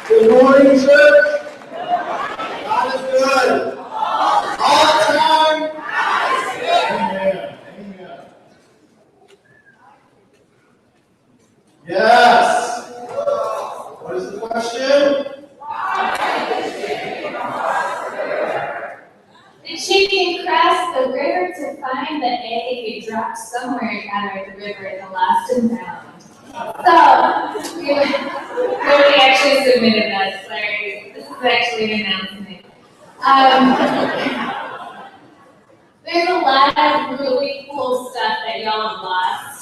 Good morning, church. God is good. All the time. Amen. Amen. Yes. What is the question? Did she cross the river to find the egg it dropped somewhere out of the river in the lost and found? So, nobody actually submitted that, sorry. This is actually an announcement. There's a lot of really cool stuff that y'all have lost.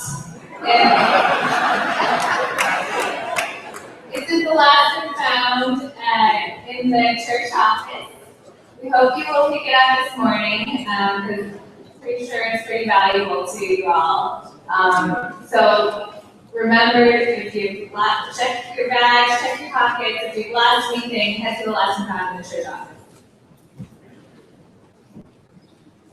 This is the lost and found in the church office. We hope you will pick it up this morning because I'm pretty sure it's pretty valuable to you all. So remember, if you've lost, check your bags, check your pockets. If you've lost anything, head to the lost and found in the church office.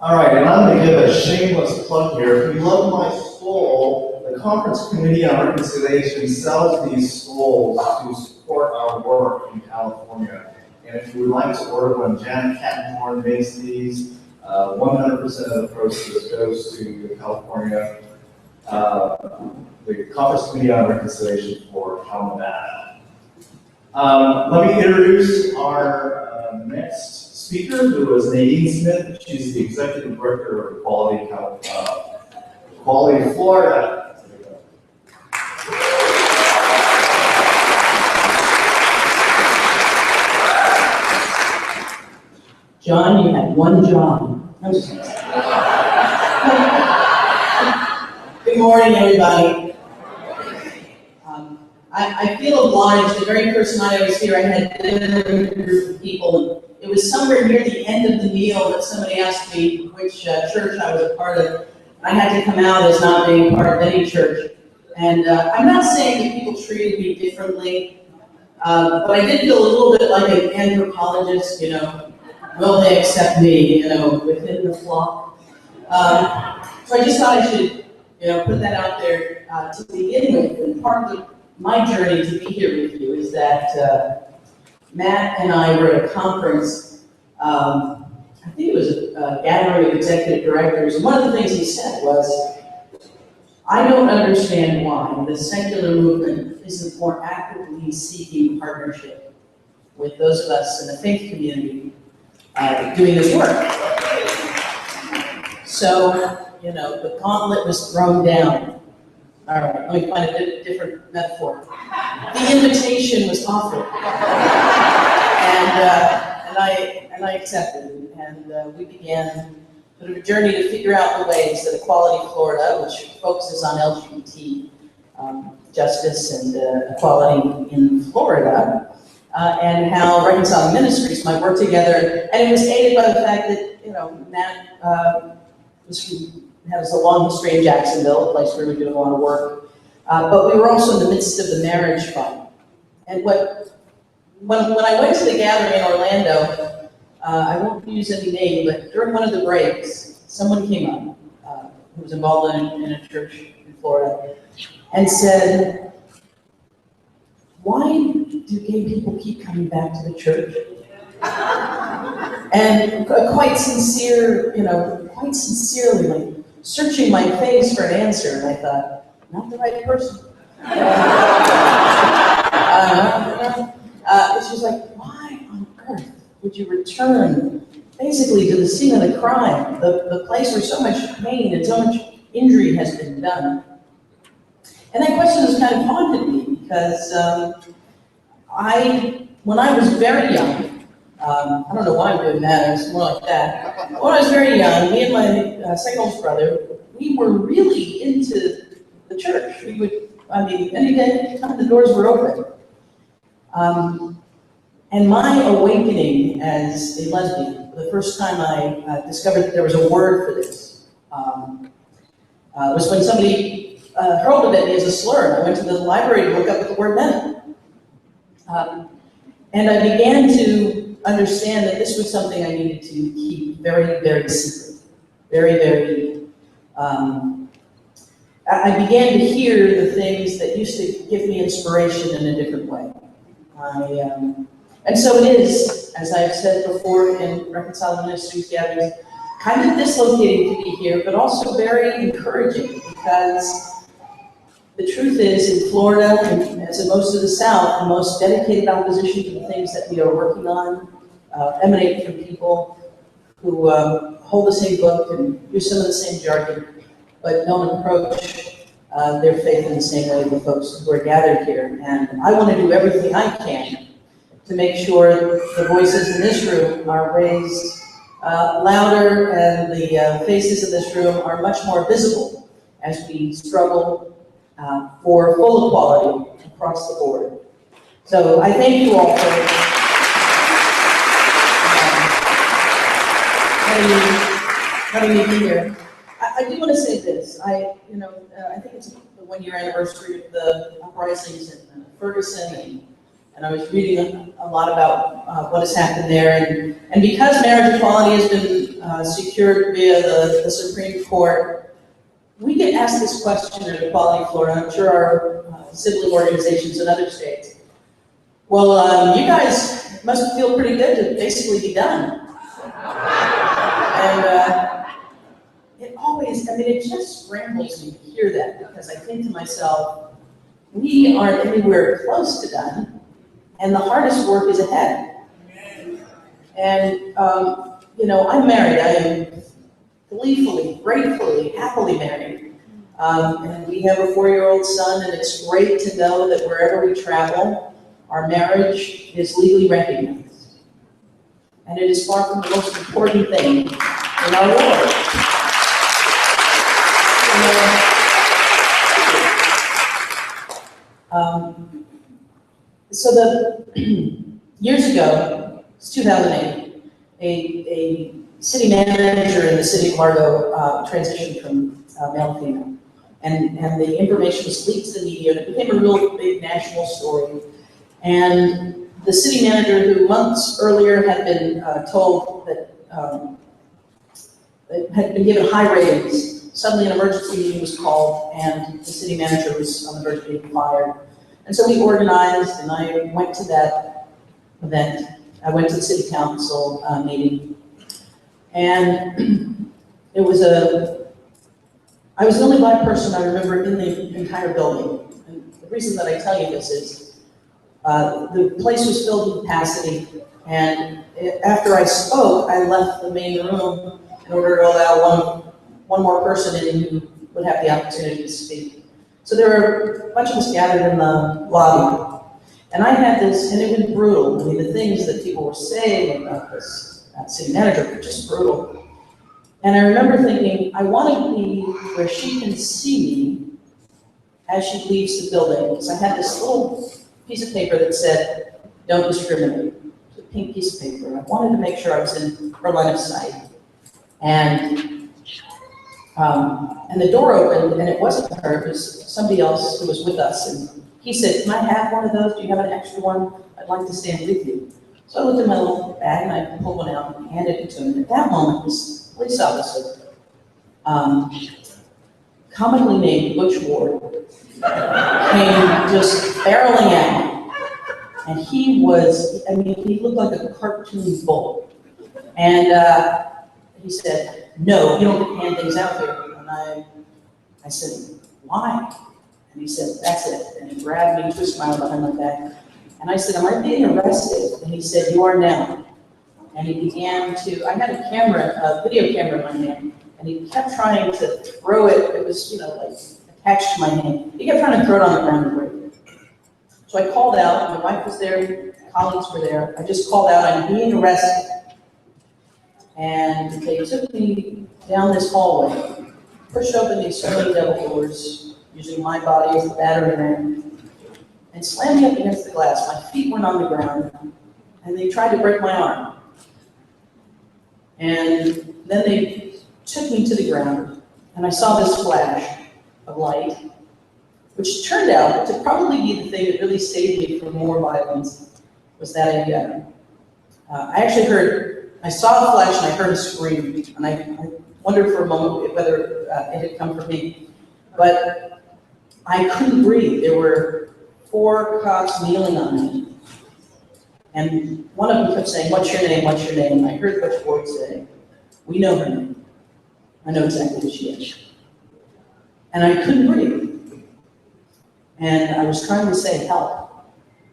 All right, and I'm going to give a shameless plug here. If you love my school, the Conference Committee on Reconciliation sells these schools to support our work in California. And if you would like to order one, Janet Cattenhorn makes these. 100% of the proceeds goes to the California, the Conference Committee on Reconciliation for Cal Nevada. Let me introduce our next speaker, who is Nadine Smith. She's the Executive Director of Quality Florida. John, you had one job. Good morning, everybody. I feel obliged. The very first night I was here, I had dinner with a group of people. It was somewhere near the end of the meal that somebody asked me which church I was a part of. I had to come out as not being part of any church. And I'm not saying that people treated me differently, but I did feel a little bit like an anthropologist, you know. Will they accept me, you know, within the flock? So I just thought I should, you know, put that out there to begin with. And part of my journey to be here with you is that Matt and I were at a conference. I think it was a gathering of executive directors. And one of the things he said was, I don't understand why the secular movement isn't more actively seeking partnership with those of us in the faith community doing this work. So, you know, the gauntlet was thrown down. All right, let me find a different metaphor. The invitation was offered, and I accepted, and we began sort of a journey to figure out the ways that Equality Florida, which focuses on LGBT justice and equality in Florida, and how Reconciling Ministries might work together. And it was aided by the fact that, you know, Matt has a long history in Jacksonville, a place where we do a lot of work. But we were also in the midst of the marriage fund. And when I went to the gathering in Orlando, I won't use any name, but during one of the breaks, someone came up who was involved in a church in Florida and said, why do gay people keep coming back to the church? And quite sincere, you know, quite sincerely, like, searching my face for an answer, and I thought, not the right person. She was like, why on earth would you return basically to the scene of the crime, the place where so much pain and so much injury has been done? And that question has kind of haunted me because when I was very young, I don't know why I'm doing that, it was more like that. When I was very young, me and my second oldest brother, we were really into the church. We would, any time the doors were open. And my awakening as a lesbian, the first time I discovered that there was a word for this, was when somebody hurled it at me as a slur. I went to the library to look up what the word meant. And I began to understand that this was something I needed to keep very, very secret. Very, very I began to hear the things that used to give me inspiration in a different way. And so it is, as I've said before in Reconciling Ministries gatherings, kind of dislocating to be here, but also very encouraging, because the truth is, in Florida, and as in most of the South, the most dedicated opposition to the things that we are working on emanate from people who hold the same book and use some of the same jargon, but don't approach their faith in the same way the folks who are gathered here. And I want to do everything I can to make sure the voices in this room are raised louder, and the faces in this room are much more visible as we struggle for full equality across the board. So I thank you all for letting me be here. I do want to say this. I think it's the 1-year anniversary of the uprisings in Ferguson, and I was reading a lot about what has happened there. And because marriage equality has been secured via the Supreme Court, we get asked this question at Equality Florida, and I'm sure our sibling organizations in other states. Well, you guys must feel pretty good to basically be done. And it always, it just scrambles me to hear that, because I think to myself, we aren't anywhere close to done, and the hardest work is ahead. And, I'm married. I am gleefully, gratefully, happily married. And we have a 4-year-old son, and it's great to know that wherever we travel, our marriage is legally recognized. And it is far from the most important thing in our world. Years ago, it's 2008, a city manager in the city of Largo transitioned from male to female. And the information was leaked to the media, and it became a real big national story. And the city manager, who months earlier had been told that had been given high ratings, suddenly an emergency meeting was called, and the city manager was on the verge of being fired. And so we organized, and I went to that event. I went to the city council meeting, and I was the only Black person I remember in the entire building. And the reason that I tell you this is the place was filled to capacity, and after I spoke, I left the main room in order to allow one more person in who would have the opportunity to speak. So there were a bunch of us gathered in the lobby, and I had this, and it was brutal. The things that people were saying about this city manager were just brutal. And I remember thinking, I want to be where she can see me as she leaves the building, because I had this little piece of paper that said, "Don't discriminate." It's a pink piece of paper, and I wanted to make sure I was in her line of sight. And the door opened, and it wasn't her, it was somebody else who was with us. And he said, "Can I have one of those? Do you have an extra one? I'd like to stand with you." So I looked in my little bag, and I pulled one out and handed it to him. At that moment, this police officer, commonly named Butch Ward, came just barreling at me. And he looked like a cartoon bull. And he said, "No, you don't hand things out here." And I said, "Why?" And he said, "That's it." And he grabbed me, twisted my arm behind my back. And I said, "Am I being arrested?" And he said, "You are now." And he began to, I had a video camera in my hand, and he kept trying to throw it. It was, attached to my hand. He kept trying to throw it on the ground and break it. So I called out. My wife was there, colleagues were there. I just called out, "I'm being arrested." And they took me down this hallway, pushed open these swinging double doors, using my body as the battering ram, and slammed me up against the glass. My feet went on the ground, and they tried to break my arm. And then they took me to the ground, and I saw this flash of light, which turned out to probably be the thing that really saved me from more violence, was that I saw a flash and I heard a scream, and I wondered for a moment whether it had come from me. But I couldn't breathe. There were 4 cops kneeling on me. And one of them kept saying, "What's your name? What's your name?" And I heard Coach Ward say, "We know her name. I know exactly who she is." And I couldn't breathe. And I was trying to say help.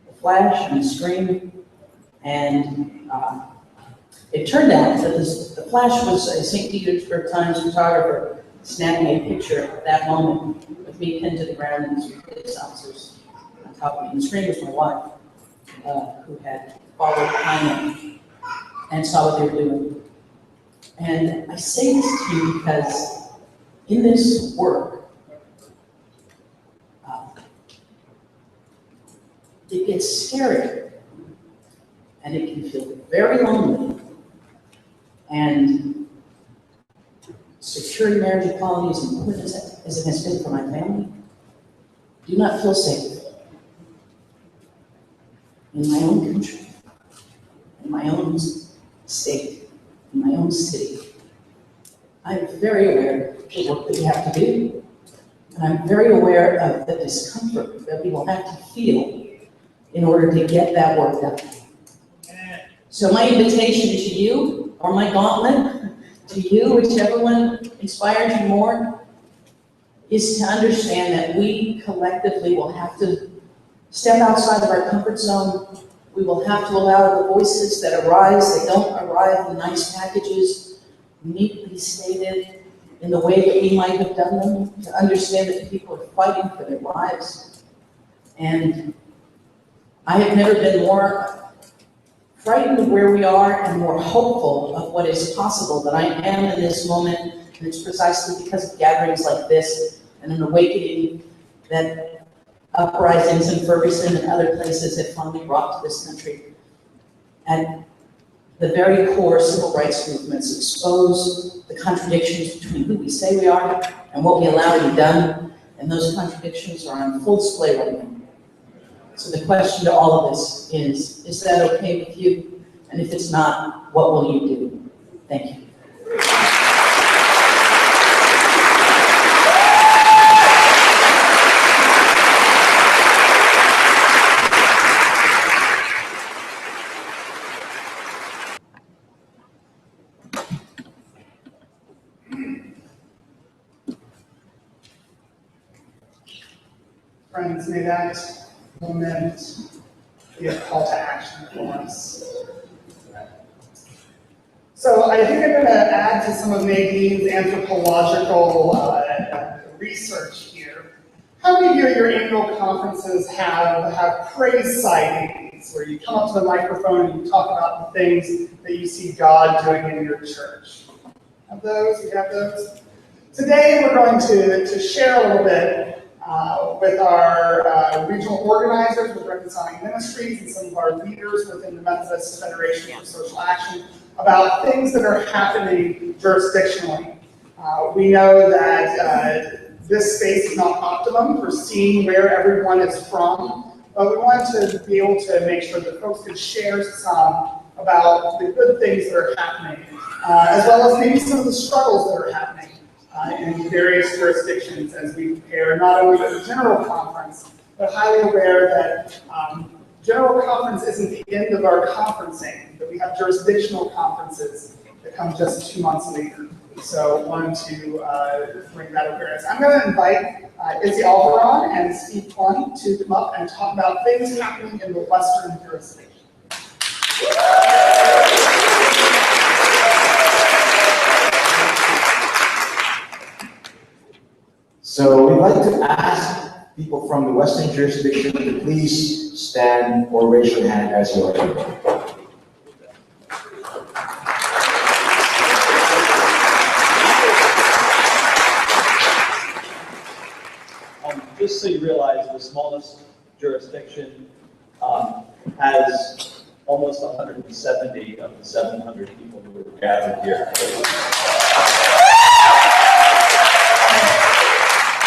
The flash and the scream. And it turned out that the flash was a St. Petersburg Times photographer snapping a picture at that moment with me pinned to the ground and 2 police officers on top of me. And the scream was my wife, who had followed behind them and saw what they were doing. And I say this to you because in this work, it gets scary and it can feel very lonely. And securing marriage equality as important as it has been for my family, do not feel safe in my own country, in my own state, in my own city. I'm very aware of the work that we have to do, and I'm very aware of the discomfort that we will have to feel in order to get that work done. So my invitation to you, or my gauntlet to you, whichever one inspires you more, is to understand that we collectively will have to step outside of our comfort zone. We will have to allow the voices that arise, that don't arrive in nice packages, neatly stated in the way that we might have done them, to understand that people are fighting for their lives. And I have never been more frightened of where we are and more hopeful of what is possible than I am in this moment. And it's precisely because of gatherings like this and an awakening that uprisings in Ferguson and other places have finally brought to this country. At the very core, civil rights movements expose the contradictions between who we say we are and what we allow to be done, and those contradictions are on full display right now. So the question to all of us is that okay with you? And if it's not, what will you do? Thank you. Friends, may that moment be a call to action for us. So I think I'm going to add to some of Nadine's anthropological research here. How many of your annual conferences have praise sightings, where you come up to the microphone and you talk about the things that you see God doing in your church? Have those? We have those? Today we're going to share a little bit with our regional organizers with Reconciling Ministries and some of our leaders within the Methodist Federation for Social Action about things that are happening jurisdictionally. We know that this space is not optimum for seeing where everyone is from, but we wanted to be able to make sure that folks could share some about the good things that are happening, as well as maybe some of the struggles that are happening in various jurisdictions as we prepare not only for the General Conference, but highly aware that General Conference isn't the end of our conferencing, that we have jurisdictional conferences that come just 2 months later. So I wanted to bring that awareness. I'm going to invite Izzy Alvaron and Steve Plum to come up and talk about things happening in the Western jurisdiction. So we'd like to ask people from the Western jurisdiction to please stand or raise your hand as you are able. Just so you realize, the smallest jurisdiction has almost 170 of the 700 people who were gathered here.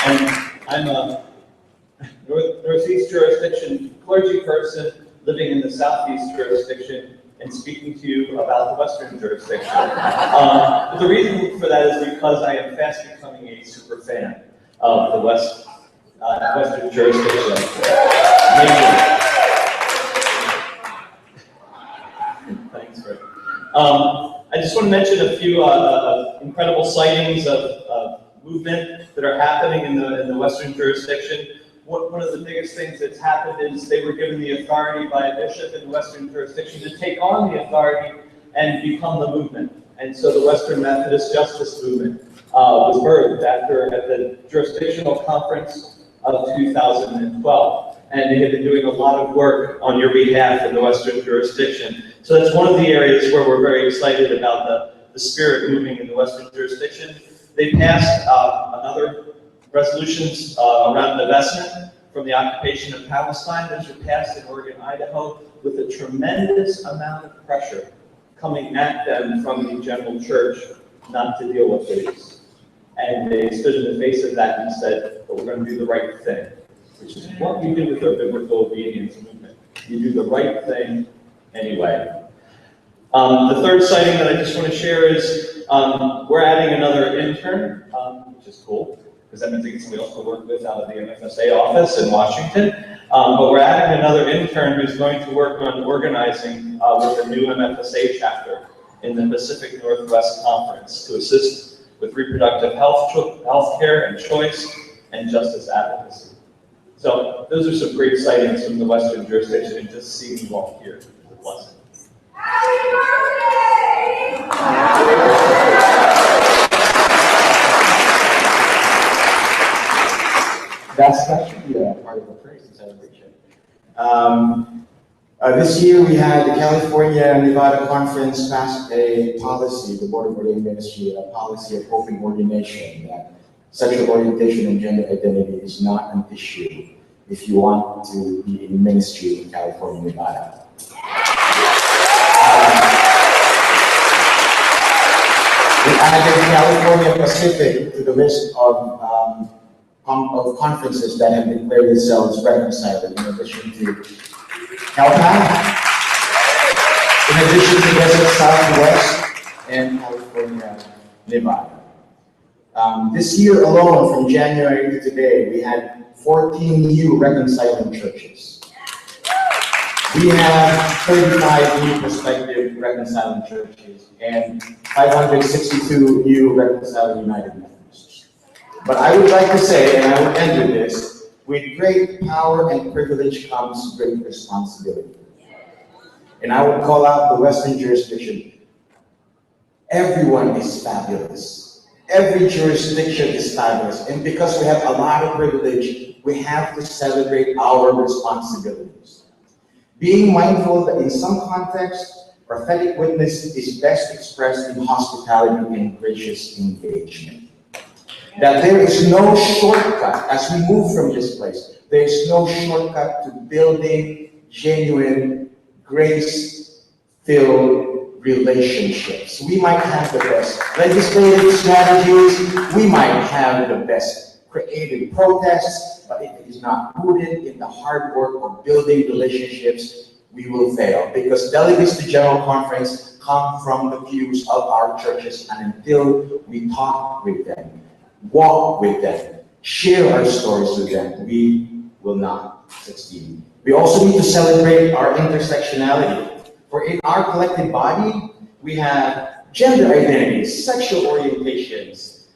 And I'm a Northeast jurisdiction clergy person living in the Southeast jurisdiction and speaking to you about the Western jurisdiction. But the reason for that is because I am fast becoming a super fan. of the Western jurisdiction. Thanks, Rick. I just want to mention a few incredible sightings of movement that are happening in the Western jurisdiction. One of the biggest things that's happened is they were given the authority by a bishop in the Western jurisdiction to take on the authority and become the movement. And so the Western Methodist Justice Movement was birthed at the jurisdictional conference of 2012. And they have been doing a lot of work on your behalf in the Western jurisdiction. So that's one of the areas where we're very excited about the spirit moving in the Western jurisdiction. They passed another resolutions around divestment from the occupation of Palestine. Those were passed in Oregon, Idaho, with a tremendous amount of pressure coming at them from the general church not to deal with these. And they stood in the face of that and said, but we're going to do the right thing, which is what we do with our biblical obedience movement. You do the right thing anyway. The third sighting that I just want to share is we're adding another intern, which is cool, because that means they get somebody else to work with out of the MFSA office in Washington. But we're adding another intern who's going to work on organizing with the new MFSA chapter in the Pacific Northwest Conference to assist with reproductive health care and choice and justice advocacy. So those are some great sightings from the Western jurisdiction, and just seeing you all here is a blessing. Happy birthday! That should be a part of the praise and celebration. This year we had the California Nevada Conference pass a policy, the Board of Ordained Ministry, a policy of open ordination, that sexual orientation and gender identity is not an issue if you want to be in ministry in California, Nevada. We added California Pacific to the list of conferences that have declared themselves reconciled, in addition to CalPAC, in addition to Desert Southwest and California, Nevada. This year alone, from January to today, we had 14 new reconciling churches. We have 35 new prospective reconciling churches and 562 new reconciling United Methodists. But I would like to say, and I will end with this, with great power and privilege comes great responsibility. And I would call out the Western jurisdiction. Everyone is fabulous. Every jurisdiction is fabulous. And because we have a lot of privilege, we have to celebrate our responsibilities. Being mindful that in some contexts, prophetic witness is best expressed in hospitality and gracious engagement. That there is no shortcut as we move from this place. There is no shortcut to building genuine, grace-filled relationships. We might have the best legislative strategies, we might have the best creative protests, but if it is not rooted in the hard work of building relationships, we will fail. Because delegates to General Conference come from the pews of our churches, and until we talk with them, walk with them, share our stories with them, we will not succeed. We also need to celebrate our intersectionality. For in our collective body, we have gender identities, sexual orientations,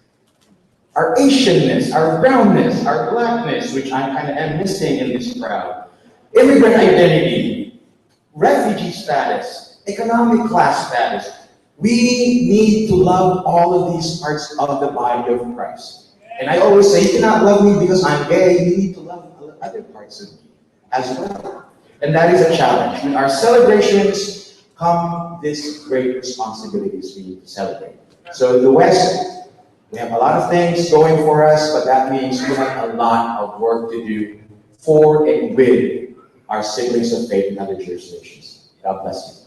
our Asianness, our brownness, our blackness, which I kind of am missing in this crowd, immigrant identity, refugee status, economic class status. We need to love all of these parts of the body of Christ. And I always say, you cannot love me because I'm gay, you need to love other parts of me as well. And that is a challenge. In our celebrations come these great responsibilities we need to celebrate. So in the West, we have a lot of things going for us, but that means we have a lot of work to do for and with our siblings of faith in other jurisdictions. God bless you.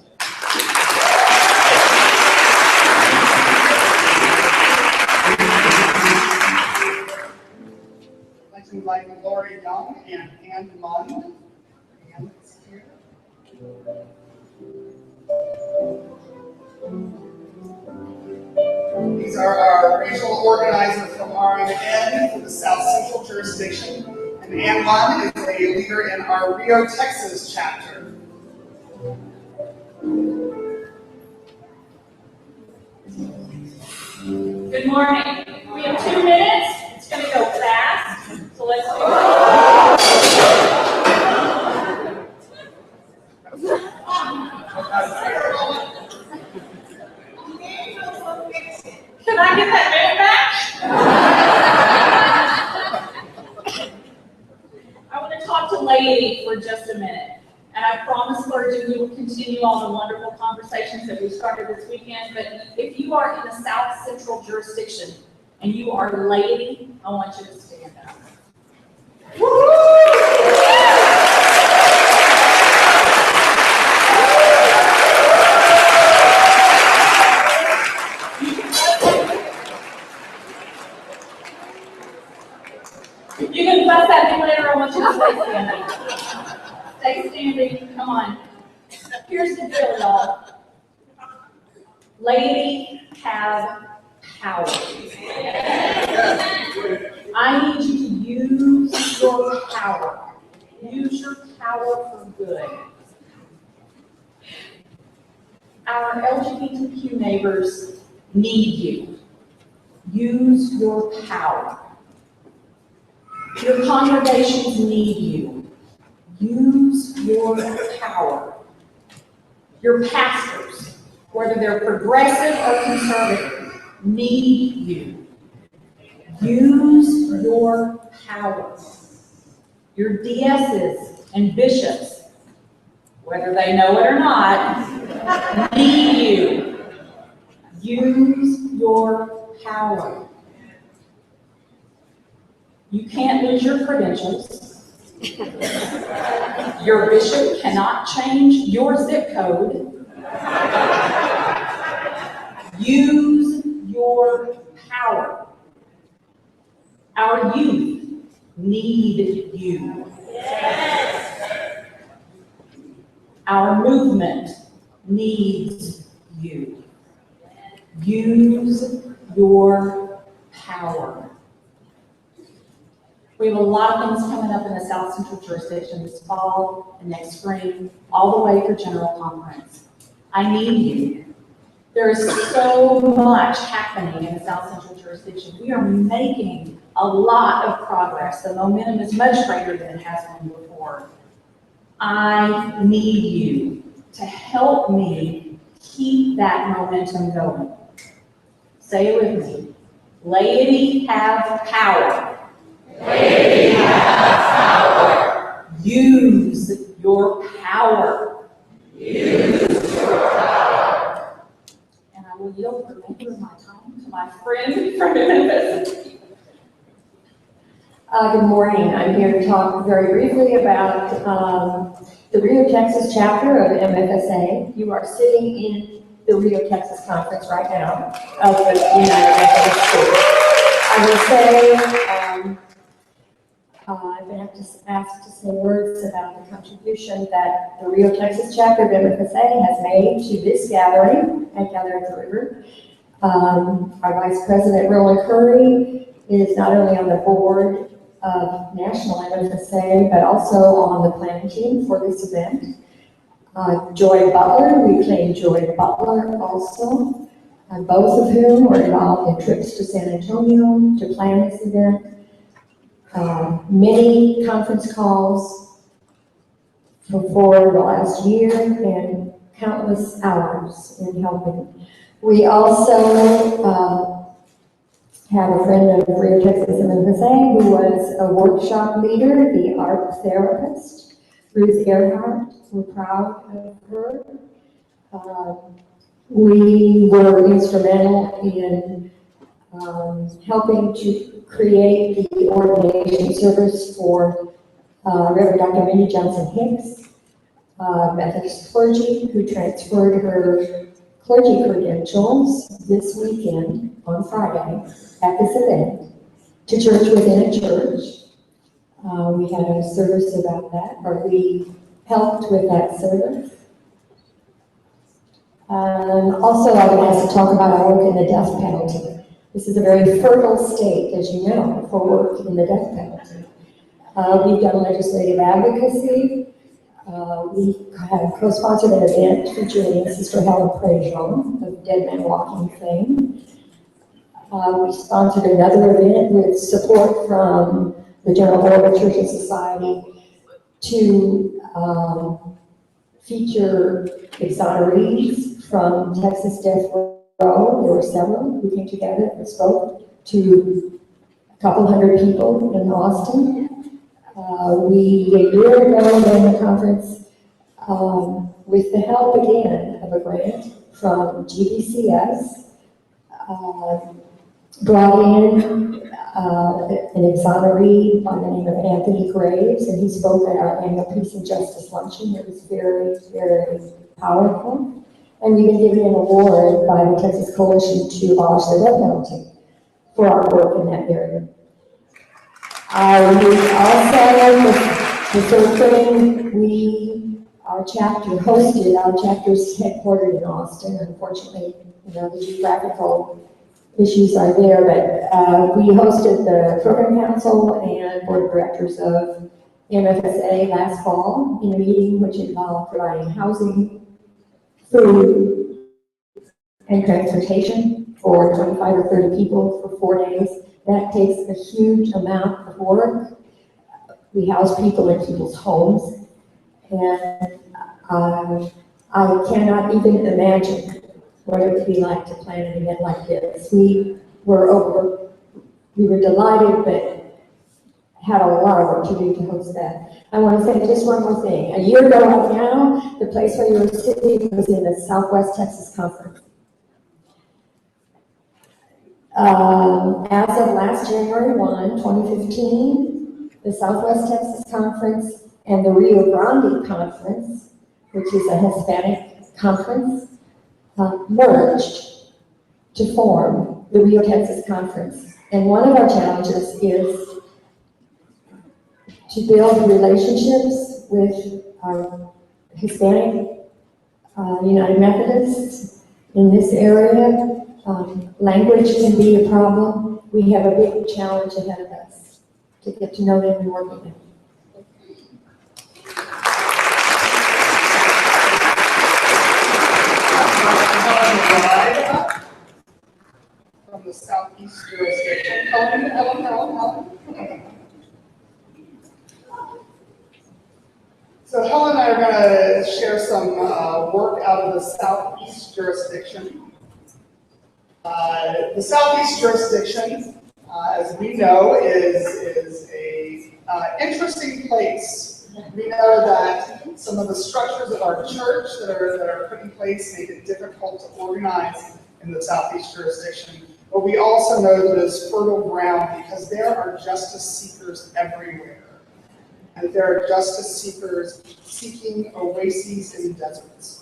I'd like to invite Lori Young and Ann Munn. Ann is here. These our regional organizer from RMN for the South Central jurisdiction, and Ann Munn is a leader in our Rio, Texas chapter. Good morning. We have 2 minutes. It's going to go fast, so let's do it. Can I get that man back? I want to talk to Lady for just a minute. And I promise, clergy, we will continue all the wonderful conversations that we started this weekend. But if you are in the South Central jurisdiction and you are laity, I want you to stand up. You can fuss at me later. I want you to stay standing. Stay standing. Come on. Here's the deal, y'all. Ladies have power. I need you to use your power. Use your power for good. Our LGBTQ neighbors need you. Use your power. Your congregations need you. Use your power. Your pastors, whether they're progressive or conservative, need you. Use your power. Your DSs and bishops, whether they know it or not, need you. Use your power. You can't lose your credentials. Your bishop cannot change your zip code. Use your power. Our youth need you. Yes. Our movement needs you. Use your power. We have a lot of things coming up in the South Central jurisdiction this fall and next spring, all the way for General Conference. I need you. There is so much happening in the South Central jurisdiction. We are making a lot of progress. The momentum is much greater than it has been before. I need you to help me keep that momentum going. Say it with me. Laity have power. Laity have power. Use your power. Use your power. And I will yield the remainder of my time to my friend from Memphis. Good morning. I'm here to talk very briefly about the Rio, Texas chapter of MFSA. You are sitting in the Rio, Texas conference right now of the United Methodist Church. I will say, I've been asked to say words about the contribution that the Rio, Texas chapter of MFSA has made to this gathering at Gathering at the River. Our Vice President, Roland Curry, is not only on the board of National MFSA, but also on the planning team for this event. Joy Butler, we claim Joy Butler also, both of whom were involved in trips to San Antonio to plan this event. Many conference calls before the last year and countless hours in helping. We also have a friend of Rio, Texas MFSA who was a workshop leader, the art therapist, Ruth Earhart. We're proud of her. We were instrumental in helping to create the ordination service for Reverend Dr. Minnie Johnson Hicks, Methodist clergy, who transferred her clergy credentials this weekend on Friday at this event to Church Within a Church. We had a service about that, or we helped with that service. Also, I would like to talk about our work in the death penalty. This is a very fertile state, as you know, for work in the death penalty. We've done legislative advocacy. We have co-sponsored an event featuring Sister Helen Prejean of Dead Man Walking fame. We sponsored another event with support from the General Board of Church and Society to feature exonerees from Texas death row. There were several who came together and spoke to a couple hundred people in Austin. A year ago, ran a conference with the help again of a grant from GBCS, brought in an exoneree by the name of Anthony Graves, and he spoke at our annual Peace and Justice Luncheon. It was very, very powerful. And we've been given an award by the Texas Coalition to abolish the death penalty for our work in that area. We also, the third thing, our chapter hosted, our chapter's headquartered in Austin. Unfortunately, the geographical issues are there, but we hosted the Program Council and Board of Directors of MFSA last fall in a meeting which involved providing housing, food, and transportation for 25 or 30 people for 4 days. That takes a huge amount of work. We house people in people's homes, and I cannot even imagine what it would be like to plan an event like this. We were delighted, but had a lot of work to do to host that. I want to say just one more thing. A year ago right now, the place where you were sitting was in the Southwest Texas Conference. As of last January 1, 2015, the Southwest Texas Conference and the Rio Grande Conference, which is a Hispanic conference, merged to form the Rio Texas Conference. And one of our challenges is to build relationships with our Hispanic United Methodists in this area. Language can be a problem. We have a big challenge ahead of us to get to know them and work with them. From the Southeast jurisdiction. Helen. So Helen and I are going to share some work out of the Southeast jurisdiction. The Southeast jurisdiction, as we know, is a interesting place. We know that some of the structures of our church that are put in place make it difficult to organize in the Southeast jurisdiction. But we also know that it's fertile ground because there are justice seekers everywhere. And there are justice seekers seeking oases in deserts.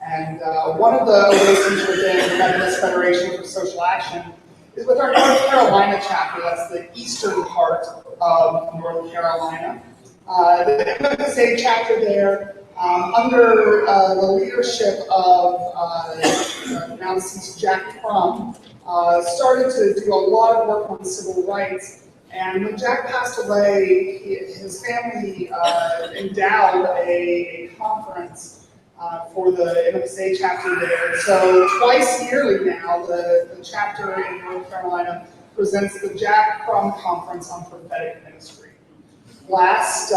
And one of the oases within the Methodist Federation for Social Action is with our North Carolina chapter. That's the eastern part of North Carolina. The MFSA chapter there, under the leadership of now deceased Jack Crum, started to do a lot of work on civil rights. And when Jack passed away, his family endowed a conference for the MFSA chapter there. So twice yearly now, the chapter in North Carolina presents the Jack Crum Conference on Prophetic Ministry. Last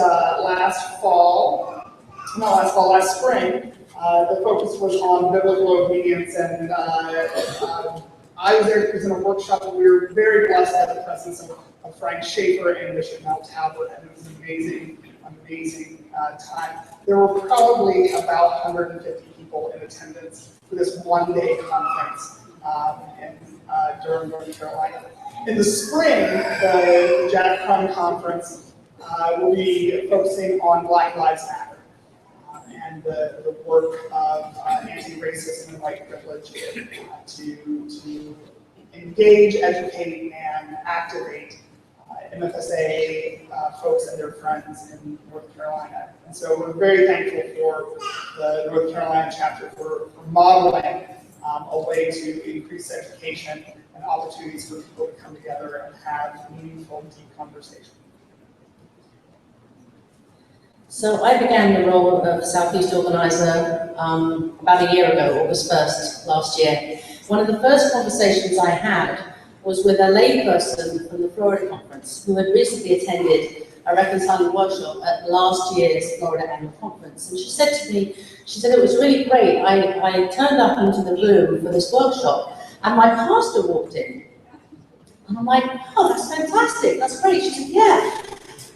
spring, the focus was on biblical obedience, and I was there to present a workshop, and we were very blessed by the presence of Frank Schaefer and Bishop Mel Talbot, and it was an amazing time. There were probably about 150 people in attendance for this one-day conference in Durham, North Carolina. In the spring, the Jack Crum Conference will be focusing on Black Lives Matter and the work of anti-racism and white privilege to engage, educate, and activate MFSA folks and their friends in North Carolina. And so we're very thankful for the North Carolina chapter for modeling a way to increase education and opportunities for people to come together and have meaningful, deep conversation. So I began the role of Southeast Organizer about a year ago, August 1st last year. One of the first conversations I had was with a layperson from the Florida Conference who had recently attended a reconciling workshop at last year's Florida Annual Conference. And she said to me, it was really great. I turned up into the room for this workshop and my pastor walked in. And I'm like, oh, that's fantastic, that's great. She said,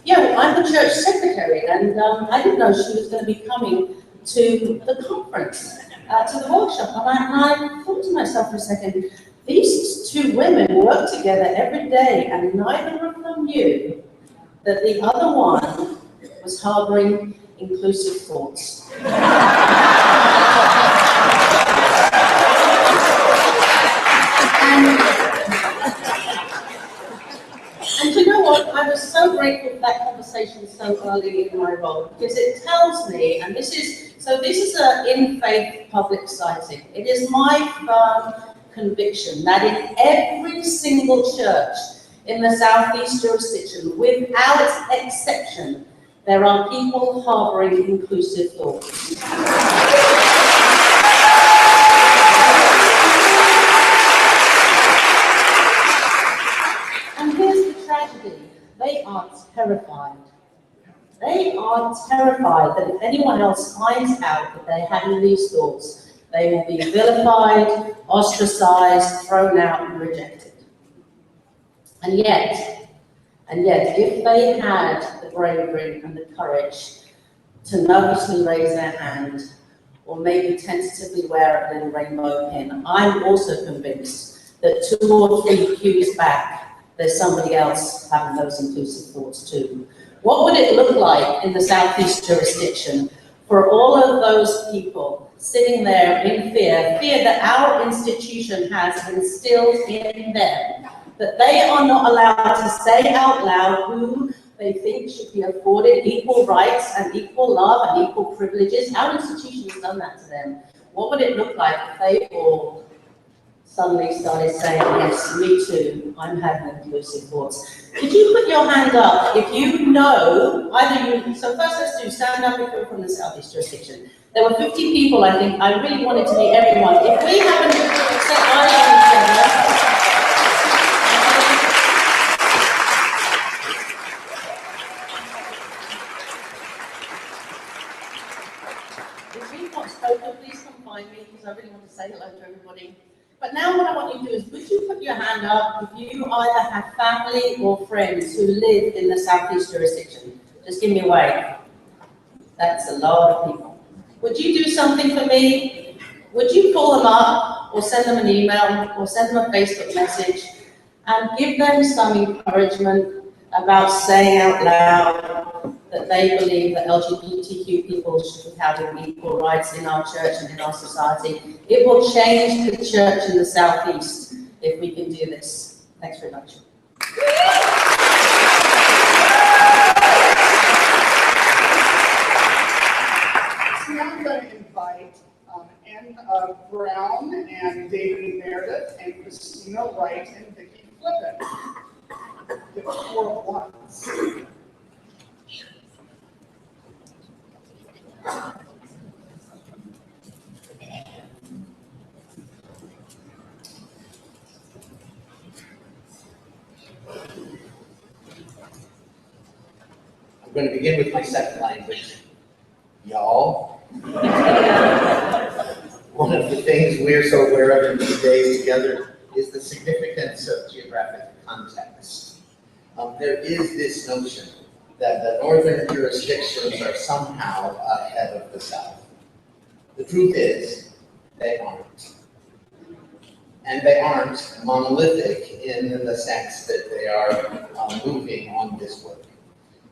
yeah, well, I'm the church secretary, and I didn't know she was going to be coming to the conference, to the workshop. And I thought to myself for a second, these two women work together every day, and neither of them knew that the other one was harboring inclusive thoughts. And you know what? I was so grateful for that conversation so early in my role, because it tells me, and this is an in-faith public citing. It is my firm conviction that in every single church in the Southeast jurisdiction, without exception, there are people harboring inclusive thoughts. And here's the tragedy. They are terrified. They are terrified that if anyone else finds out that they're having these thoughts, they will be vilified, ostracized, thrown out, and rejected. And yet, if they had the bravery and the courage to nervously raise their hand, or maybe tentatively wear a little rainbow pin, I'm also convinced that 2 or 3 pews back, there's somebody else having those inclusive thoughts too. What would it look like in the Southeast jurisdiction for all of those people sitting there in fear that our institution has instilled in them, that they are not allowed to say out loud who they think should be afforded equal rights and equal love and equal privileges? Our institution has done that to them. What would it look like if they all suddenly started saying, yes, me too, I'm having inclusive thoughts? Could you put your hand up if you know, so first let's do stand up if you're from the Southeast jurisdiction. There were 50 people, I think. I really wanted to meet everyone. If we haven't said hi to each other, if we've not spoken, please come find me, because I really want to say hello to everybody. But now what I want you to do is, would you put your hand up if you either have family or friends who live in the Southeast jurisdiction? Just give me a wave. That's a lot of people. Would you do something for me? Would you call them up, or send them an email, or send them a Facebook message, and give them some encouragement about saying out loud that they believe that LGBTQ people should be having equal rights in our church and in our society? It will change the church in the Southeast if we can do this. Thanks very much. So now I'm going to invite Ann Brown and David Meredith and Christina Wright and Vicki Flippin. Get 4 at once. I'm going to begin with my second language. Y'all. One of the things we're so aware of in these days together is the significance of geographic context. There is this notion that the northern jurisdictions are somehow ahead of the south. The truth is, they aren't. And they aren't monolithic in the sense that they are moving on this work.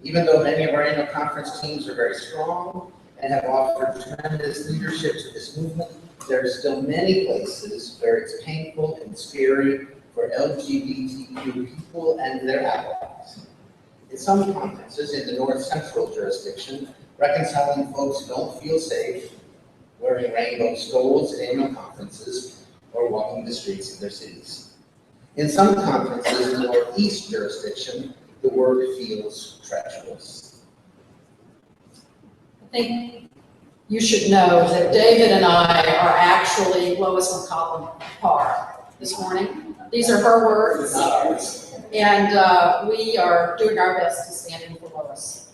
Even though many of our annual conference teams are very strong and have offered tremendous leadership to this movement, there are still many places where it's painful and scary for LGBTQ people and their allies. In some conferences in the North Central jurisdiction, reconciling folks don't feel safe wearing rainbow stoles at annual conferences or walking the streets of their cities. In some conferences in the Northeast jurisdiction, the work feels treacherous. I think you should know that David and I are actually Lois McCollum Parr this morning. These are her words. Not ours. And we are doing our best to stand in for Lois.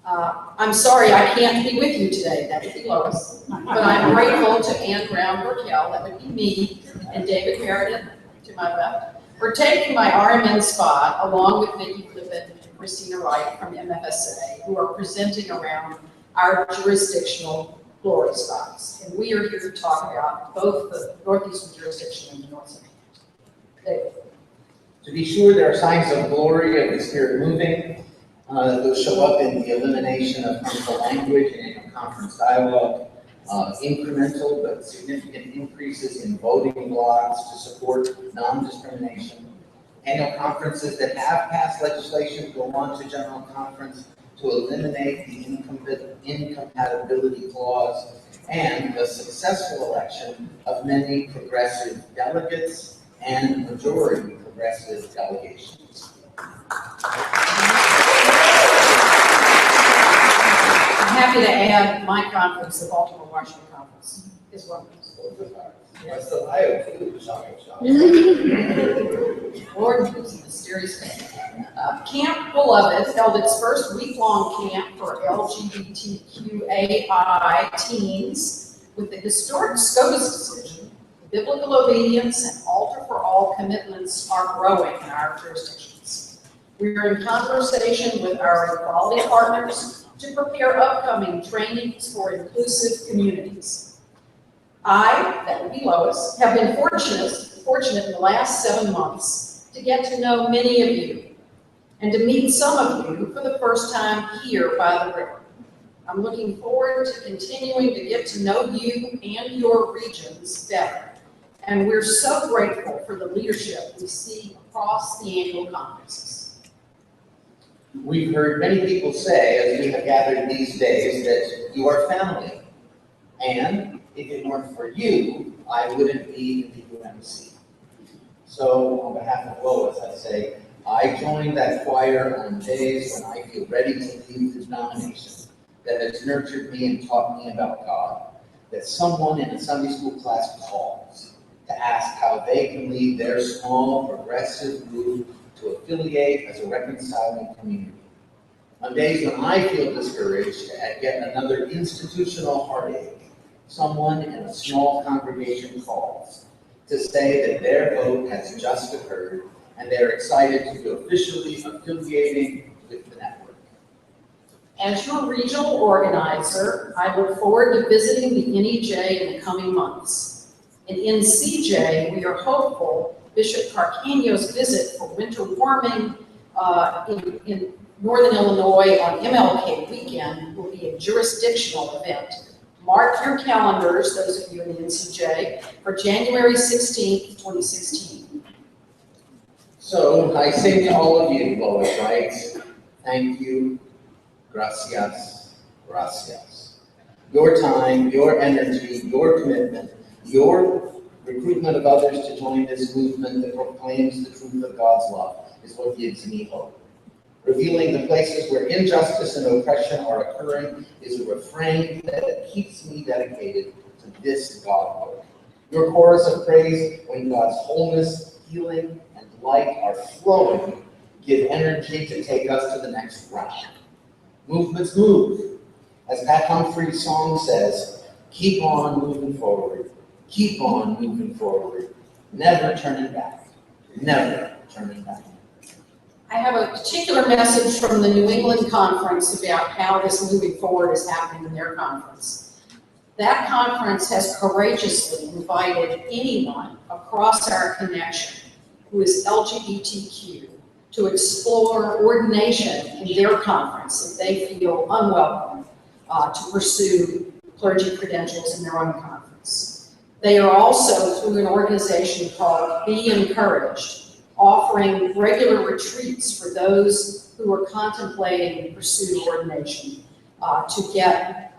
I'm sorry I can't be with you today, that would be Lois. But I'm grateful to Ann Brown Burkell, that would be me, and David Meredith to my left, for taking my RMN spot along with Vicki Flippin and Christina Wright from MFSA, who are presenting around our jurisdictional glory spots. And we are here to talk about both the Northeastern jurisdiction and the North Central. David. To be sure, there are signs of glory of the Spirit moving. They'll show up in the elimination of harmful language and in conference dialogue, incremental but significant increases in voting blocks to support non-discrimination. Annual conferences that have passed legislation go on to general conference to eliminate the incompatibility clause, and the successful election of many progressive delegates and majority progressive delegations. I'm happy to add my conference, the Baltimore Washington Conference, is one of those. That's Ohio too, shocking. Lord knows the mysterious thing. Camp Beloved held its first week-long camp for LGBTQAI teens with the historic SCOTUS decision. Biblical obedience and altar for all commitments are growing in our jurisdictions. We are in conversation with our equality partners to prepare upcoming trainings for inclusive communities. I, that would be Lois, have been fortunate in the last 7 months to get to know many of you and to meet some of you for the first time here by the river. I'm looking forward to continuing to get to know you and your regions better. And we're so grateful for the leadership we see across the annual conferences. We've heard many people say, as we have gathered these days, that you are family. And if it weren't for you, I wouldn't be in the UMC. So on behalf of Lois, I say, I join that choir on days when I feel ready to leave the denomination that has nurtured me and taught me about God, that someone in a Sunday school class calls to ask how they can lead their small progressive group to affiliate as a reconciling community. On days when I feel discouraged at yet another institutional heartache, someone in a small congregation calls to say that their vote has just occurred and they're excited to be officially affiliating with the network. As your regional organizer, I look forward to visiting the NEJ in the coming months. And in CJ, we are hopeful Bishop Carcaño's visit for winter warming in Northern Illinois on MLK weekend will be a jurisdictional event. Mark your calendars, those of you in the NCJ, for January 16th, 2016. So I say to all of you, Lois writes, thank you, gracias, gracias. Your time, your energy, your commitment, your recruitment of others to join this movement that proclaims the truth of God's love is what gives me hope. Revealing the places where injustice and oppression are occurring is a refrain that keeps me dedicated to this God work. Your chorus of praise when God's wholeness, healing, and light are flowing give energy to take us to the next round. Movements move. As Pat Humphrey's song says, keep on moving forward. Keep on moving forward. Never turning back. Never turning back. I have a particular message from the New England Conference about how this moving forward is happening in their conference. That conference has courageously invited anyone across our connection who is LGBTQ to explore ordination in their conference if they feel unwelcome to pursue clergy credentials in their own conference. They are also, through an organization called Be Encouraged, offering regular retreats for those who are contemplating the pursuit of ordination to get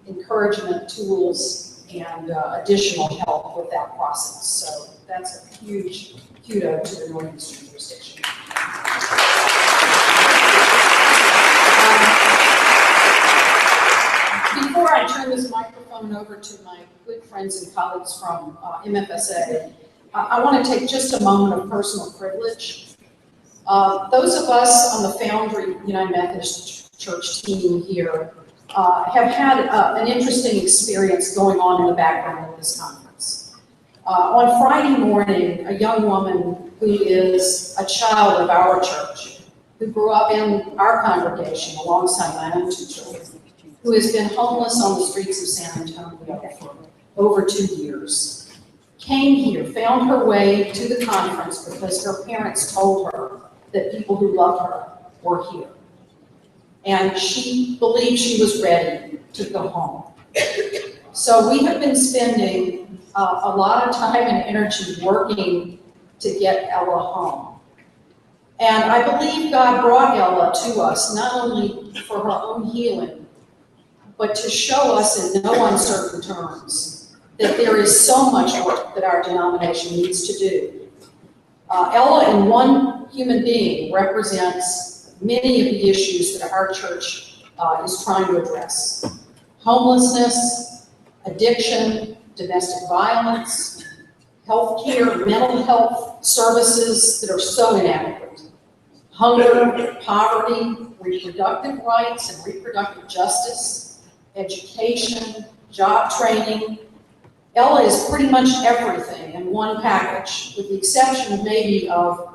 encouragement, tools, and additional help with that process. So that's a huge kudo to the Northeastern jurisdiction. Before I turn this microphone over to my good friends and colleagues from MFSA, I want to take just a moment of personal privilege. Those of us on the Foundry United Methodist Church team here have had an interesting experience going on in the background of this conference. On Friday morning, a young woman who is a child of our church, who grew up in our congregation alongside my own two children, who has been homeless on the streets of San Antonio for over 2 years, came here, found her way to the conference because her parents told her that people who loved her were here. And she believed she was ready to go home. So we have been spending a lot of time and energy working to get Ella home. And I believe God brought Ella to us not only for her own healing, but to show us in no uncertain terms that there is so much work that our denomination needs to do. Ella, in one human being, represents many of the issues that our church is trying to address. Homelessness, addiction, domestic violence, healthcare, mental health services that are so inadequate, hunger, poverty, reproductive rights and reproductive justice, education, job training. Ella is pretty much everything in one package, with the exception maybe of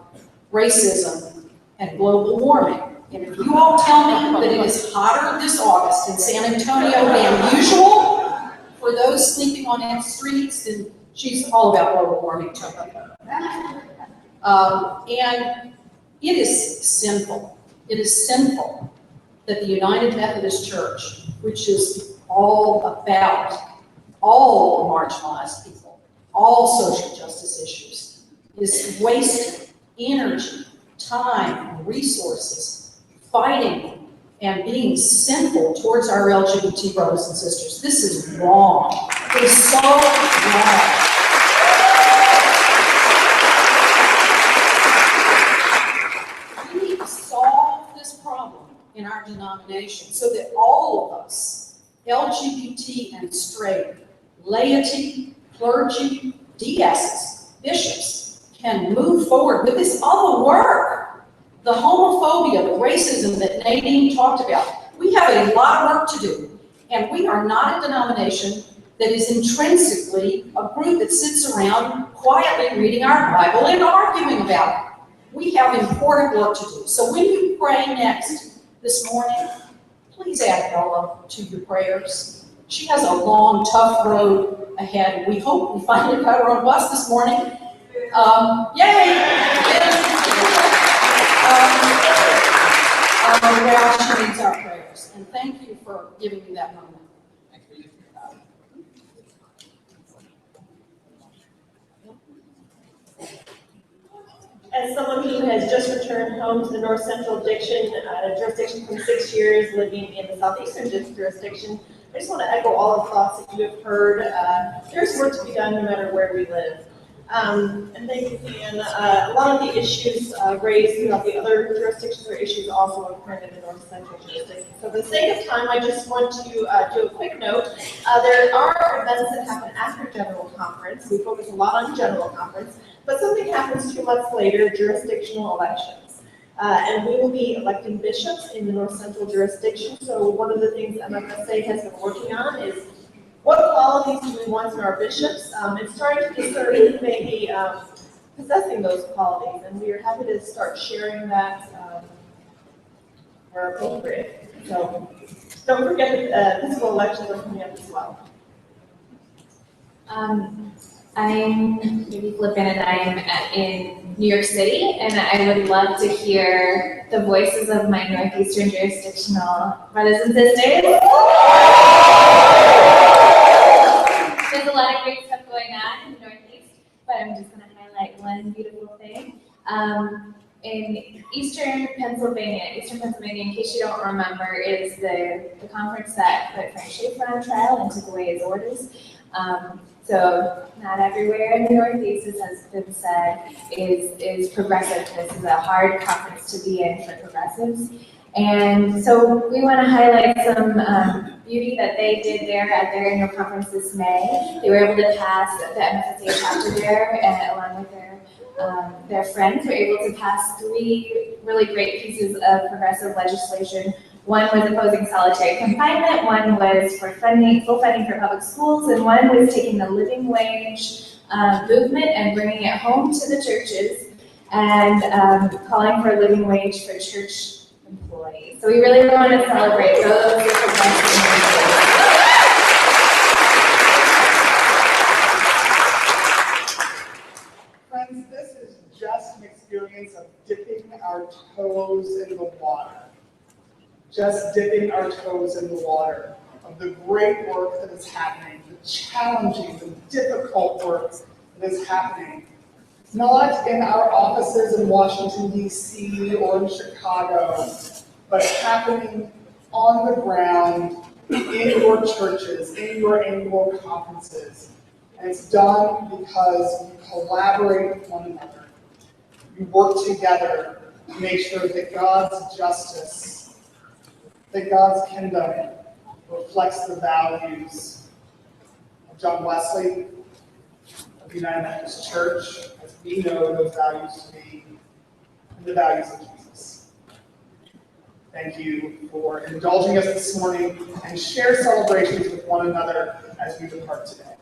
racism and global warming. And if you all tell me that it is hotter this August in San Antonio than usual for those sleeping on its streets, then she's all about global warming too. And it is sinful. It is sinful that the United Methodist Church, which is all about all marginalized people, all social justice issues, is wasting energy, time, and resources fighting and being sinful towards our LGBT brothers and sisters. This is wrong. It is so wrong. We need to solve this problem in our denomination so that all of us, LGBT and straight, laity, clergy, DSs, bishops, can move forward with this other work. The homophobia, the racism that Nadine talked about. We have a lot of work to do, and we are not a denomination that is intrinsically a group that sits around quietly reading our Bible and arguing about it. We have important work to do. So when you pray next this morning, please add Ella to your prayers. She has a long, tough road ahead. We hope we finally got her on a bus this morning. Yay! Well, she needs our prayers. And thank you for giving me that moment. As someone who has just returned home to the North Central jurisdiction from 6 years living in the Southeastern jurisdiction, I just want to echo all the thoughts that you have heard. There's work to be done no matter where we live. And thank you, Dan. A lot of the issues raised throughout the other jurisdictions are issues also occurring in the North Central jurisdiction. So for the sake of time, I just want to do a quick note. There are events that happen after General Conference. We focus a lot on General Conference, but something happens 2 months later, jurisdictional elections. And we will be electing bishops in the North Central jurisdiction. So one of the things MFSA has been working on is what qualities do we want in our bishops? It's starting to discern who may be possessing those qualities, and we are happy to start sharing that where appropriate. So don't forget that physical elections are coming up as well. I'm maybe flippant, and I'm in New York City, and I would love to hear the voices of my Northeastern jurisdictional brothers and sisters. There's a lot of great stuff going on in the Northeast, but I'm just going to highlight one beautiful thing. In Eastern Pennsylvania, in case you don't remember, is the conference that put Frank Schaeffer on trial and took away his orders. So not everywhere in the Northeast, as has been said, is progressive. This is a hard conference to be in for progressives. And so we want to highlight some beauty that they did there at their annual conference this May. They were able to pass the MFSA chapter there, and along with their friends, were able to pass 3 really great pieces of progressive legislation. One was opposing solitary confinement, one was for full funding for public schools, and one was taking the living wage movement and bringing it home to the churches and calling for a living wage for church employees. So we really want to celebrate those progressive. Friends, this is just an experience of dipping our toes in the water. Just dipping our toes in the water of the great work that is happening, the challenging, the difficult work that is happening. Not in our offices in Washington, D.C. or in Chicago, but happening on the ground in your churches, in your annual conferences. And it's done because you collaborate with one another. You work together to make sure that God's justice, that God's kingdom reflects the values of John Wesley, of the United Methodist Church, as we know those values to be, and the values of Jesus. Thank you for indulging us this morning, and share celebrations with one another as we depart today.